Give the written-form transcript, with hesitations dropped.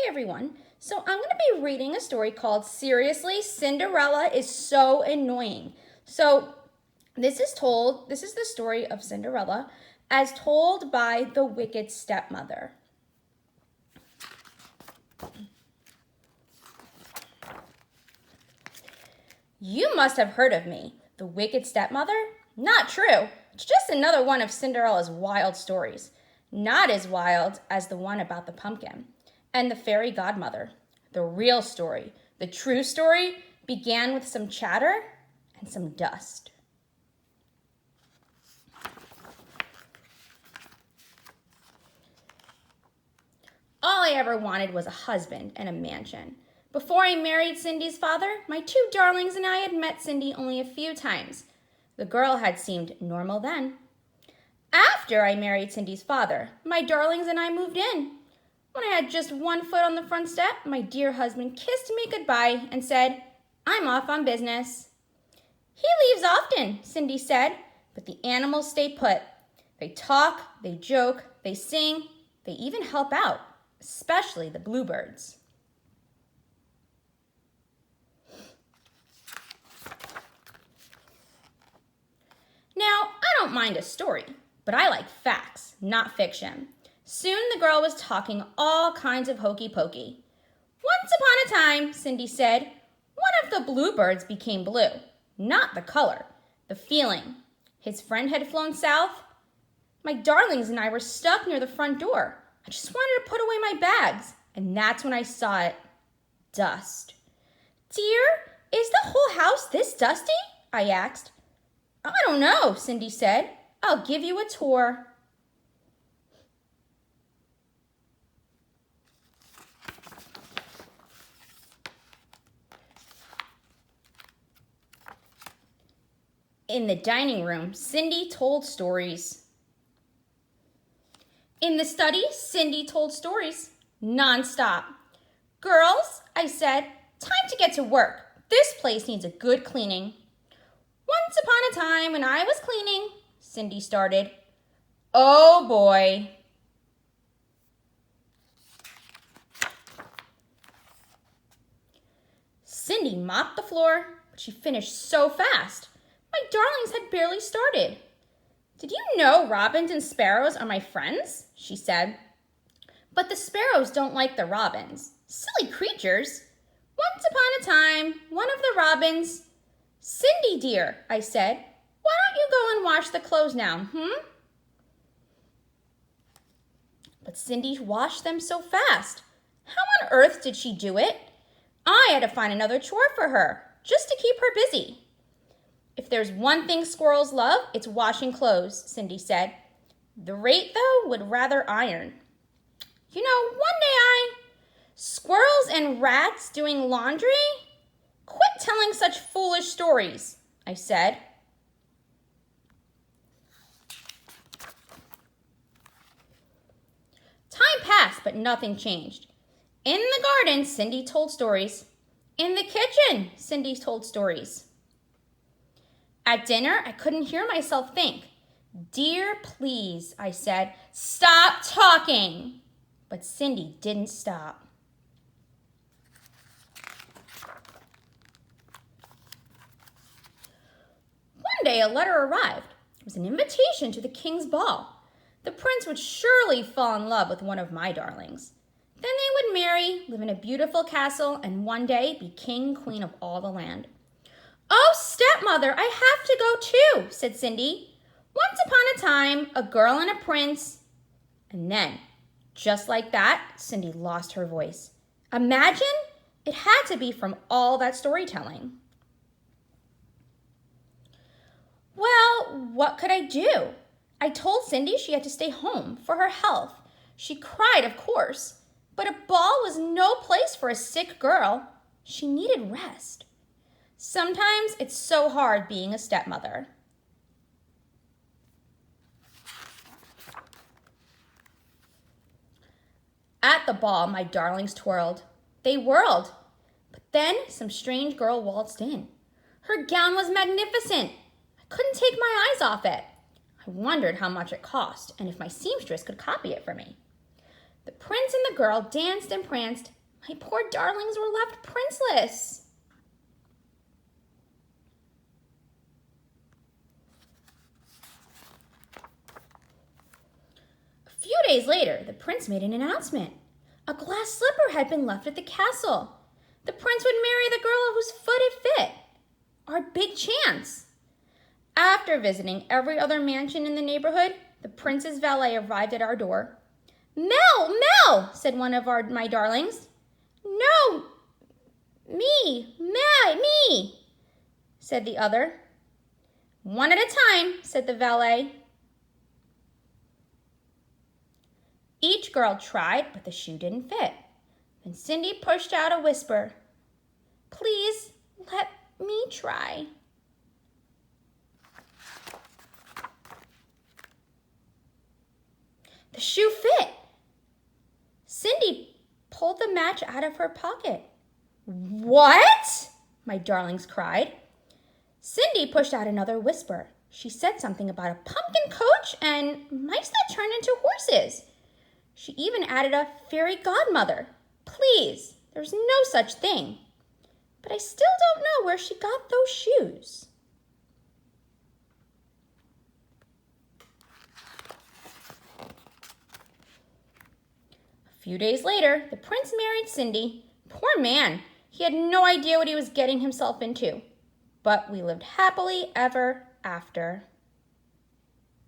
everyone. So I'm going to be reading a story called Seriously, Cinderella is So Annoying. So this is the story of Cinderella as told by the wicked stepmother. You must have heard of me, the wicked stepmother? Not true. It's just another one of Cinderella's wild stories. Not as wild as the one about the pumpkin and the fairy godmother. The real story, the true story, began with some chatter and some dust. All I ever wanted was a husband and a mansion. Before I married Cindy's father, my two darlings and I had met Cindy only a few times. The girl had seemed normal then. After I married Cindy's father, my darlings and I moved in. When I had just one foot on the front step, my dear husband kissed me goodbye and said, "I'm off on business." "He leaves often," Cindy said, "but the animals stay put. They talk, they joke, they sing, they even help out, especially the bluebirds." Now, I don't mind a story, but I like facts, not fiction. Soon the girl was talking all kinds of hokey pokey. "Once upon a time," Cindy said, "one of the bluebirds became blue. Not the color, the feeling. His friend had flown south. My darlings and I were stuck near the front door. I just wanted to put away my bags, and that's when I saw it. Dust." "Dear, is the whole house this dusty?" I asked. "I don't know," Cindy said. "I'll give you a tour." In the dining room, Cindy told stories. In the study, Cindy told stories, nonstop. "Girls," I said, "time to get to work. This place needs a good cleaning." "Once upon a time when I was cleaning," Cindy started. Oh boy. Cindy mopped the floor, but she finished so fast. My darlings had barely started. "Did you know robins and sparrows are my friends?" she said. "But the sparrows don't like the robins. Silly creatures. Once upon a time, one of the robins—" "Cindy, dear," I said, "why don't you go and wash the clothes now, But Cindy washed them so fast. How on earth did she do it? I had to find another chore for her, just to keep her busy. "If there's one thing squirrels love, it's washing clothes," Cindy said. "The rate, though, would rather iron. You know, one day Squirrels and rats doing laundry? Quit telling such foolish stories," I said. Time passed, but nothing changed. In the garden, Cindy told stories. In the kitchen, Cindy told stories. At dinner, I couldn't hear myself think. "Dear, please," I said, "stop talking." But Cindy didn't stop. One day, a letter arrived. It was an invitation to the king's ball. The prince would surely fall in love with one of my darlings. Then they would marry, live in a beautiful castle, and one day be king and queen of all the land. "Oh, stepmother, I have to go too," said Cindy. "Once upon a time, a girl and a prince—" And then, just like that, Cindy lost her voice. Imagine, it had to be from all that storytelling. Well, what could I do? I told Cindy she had to stay home for her health. She cried, of course, but a ball was no place for a sick girl. She needed rest. Sometimes it's so hard being a stepmother. At the ball, my darlings twirled. They whirled. But then some strange girl waltzed in. Her gown was magnificent. I couldn't take my eyes off it. I wondered how much it cost and if my seamstress could copy it for me. The prince and the girl danced and pranced, My poor darlings were left princeless. A few days later, the prince made an announcement. A glass slipper had been left at the castle. The prince would marry the girl whose foot it fit. Our big chance. After visiting every other mansion in the neighborhood, the prince's valet arrived at our door. Mel, said one of my darlings. No, me, said the other. One at a time, said the valet. Each girl tried, but the shoe didn't fit. Then Cindy pushed out a whisper. Please, let me try. The shoe fit. Cindy pulled the match out of her pocket. What? My darlings cried. Cindy pushed out another whisper. She said something about a pumpkin coach and mice that turn into horses. She even added a fairy godmother. Please, there's no such thing. But I still don't know where she got those shoes. A few days later, the prince married Cindy. Poor man, he had no idea what he was getting himself into. But we lived happily ever after.